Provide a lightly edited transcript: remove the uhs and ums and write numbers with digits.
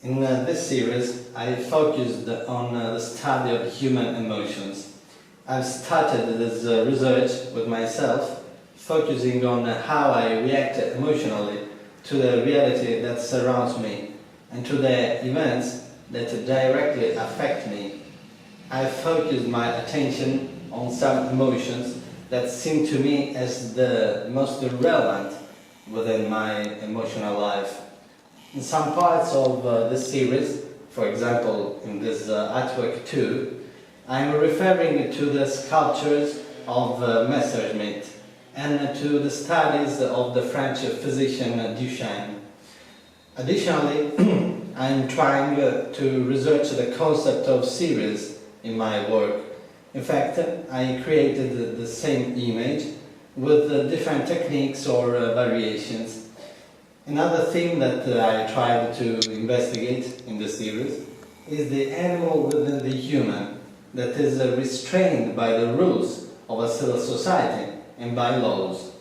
In this series, I focused on the study of human emotions. I've started this research with myself, focusing on how I react emotionally to the reality that surrounds me and to the events that directly affect me. I focused my attention on some emotions that seem to me as the most relevant within my emotional life. In some parts of this series, for example in this artwork 2, I am referring to the sculptures of Messerschmidt and to the studies of the French physician Duchenne. Additionally, I am trying to research the concept of series in my work. In fact, I created the same image with different techniques or variations. Another theme that I tried to investigate in the series is the animal within the human that is restrained by the rules of a civil society and by laws.